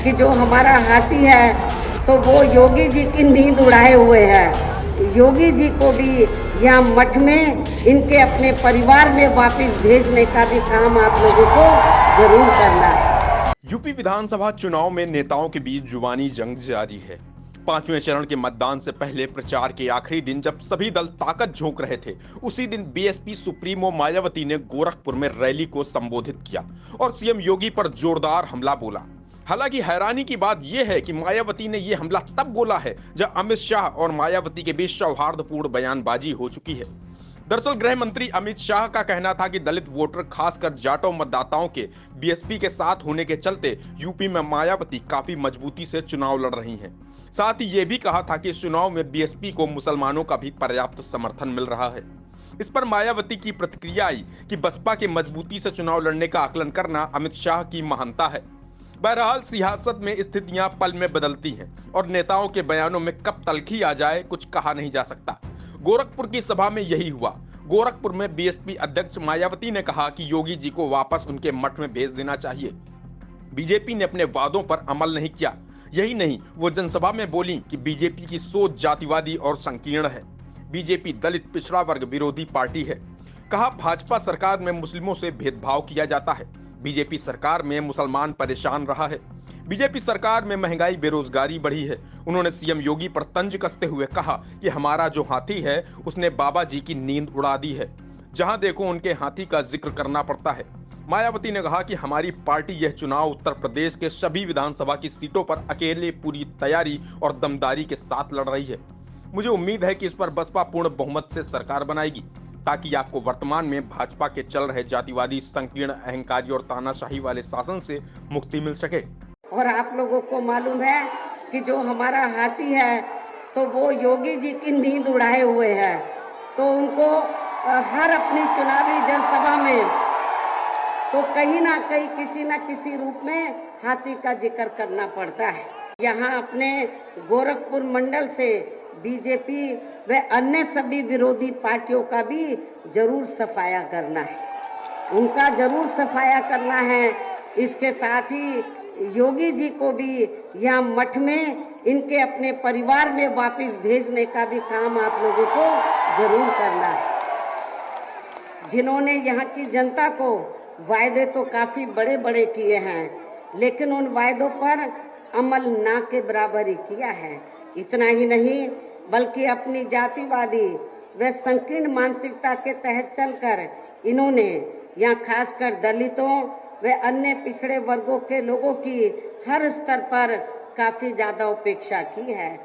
कि जो हमारा हाथी है तो वो योगी जी की नींद उड़ाए हुए है। योगी जी को भी यहाँ मठ में इनके अपने परिवार में वापस भेजने का भी काम आप लोगों को जरूर करना है। यूपी विधानसभा चुनाव में नेताओं के बीच जुबानी जंग जारी है। पांचवें चरण के मतदान से पहले प्रचार के आखिरी दिन जब सभी दल ताकत झोंक रहे थे, उसी दिन बीएसपी सुप्रीमो मायावती ने गोरखपुर में रैली को संबोधित किया और सीएम योगी पर जोरदार हमला बोला। हालांकि हैरानी की बात यह है कि मायावती ने यह हमला तब बोला है जब अमित शाह और मायावती के बीच सौहार्दपूर्ण बयानबाजी हो चुकी है। दरअसल गृह मंत्री अमित शाह का कहना था कि दलित वोटर खासकर जाटो मतदाताओं के बीएसपी के साथ होने के चलते यूपी में मायावती काफी मजबूती से चुनाव लड़ रही हैं। साथ ही यह भी कहा था कि इस चुनाव में बीएसपी को मुसलमानों का भी पर्याप्त समर्थन मिल रहा है। इस पर मायावती की प्रतिक्रिया आई कि बसपा के मजबूती से चुनाव लड़ने का आकलन करना अमित शाह की महानता है। बहरहाल सियासत में स्थितियां पल में बदलती हैं और नेताओं के बयानों में कब तल्खी आ जाए कुछ कहा नहीं जा सकता। गोरखपुर की सभा में यही हुआ। गोरखपुर में बीएसपी अध्यक्ष मायावती ने कहा कि योगी जी को वापस उनके मठ में भेज देना चाहिए। बीजेपी ने अपने वादों पर अमल नहीं किया। यही नहीं, वो जनसभा में बोली कि बीजेपी की सोच जातिवादी और संकीर्ण है। बीजेपी दलित पिछड़ा वर्ग विरोधी पार्टी है। कहा भाजपा सरकार में मुस्लिमों से भेदभाव किया जाता है। बीजेपी सरकार में मुसलमान परेशान रहा है। बीजेपी सरकार में महंगाई बेरोजगारी बढ़ी है। उन्होंने सीएम योगी पर तंज कसते हुए कहा कि हमारा जो हाथी है उसने बाबा जी की नींद उड़ा दी है। जहां देखो उनके हाथी का जिक्र करना पड़ता है। मायावती ने कहा कि हमारी पार्टी यह चुनाव उत्तर प्रदेश के सभी विधानसभा की सीटों पर अकेले पूरी तैयारी और दमदारी के साथ लड़ रही है। मुझे उम्मीद है कि इस पर बसपा पूर्ण बहुमत से सरकार बनाएगी ताकि आपको वर्तमान में भाजपा के चल रहे जातिवादी संकीर्ण अहंकारी और तानाशाही वाले शासन से मुक्ति मिल सके। और आप लोगों को मालूम है कि जो हमारा हाथी है तो वो योगी जी की नींद उड़ाए हुए है। तो उनको हर अपनी चुनावी जनसभा में तो कहीं ना कहीं किसी न किसी रूप में हाथी का जिक्र करना पड़ता है। यहाँ अपने गोरखपुर मंडल से बीजेपी व अन्य सभी विरोधी पार्टियों का भी जरूर सफाया करना है, उनका जरूर सफाया करना है। इसके साथ ही योगी जी को भी यहाँ मठ में इनके अपने परिवार में वापस भेजने का भी काम आप लोगों को जरूर करना है। जिन्होंने यहाँ की जनता को वायदे तो काफी बड़े बड़े किए हैं, लेकिन उन वायदों पर अमल ना के बराबर ही किया है। इतना ही नहीं बल्कि अपनी जातिवादी व संकीर्ण मानसिकता के तहत चलकर इन्होंने यहाँ खासकर दलितों वे अन्य पिछड़े वर्गों के लोगों की हर स्तर पर काफी ज्यादा उपेक्षा की है।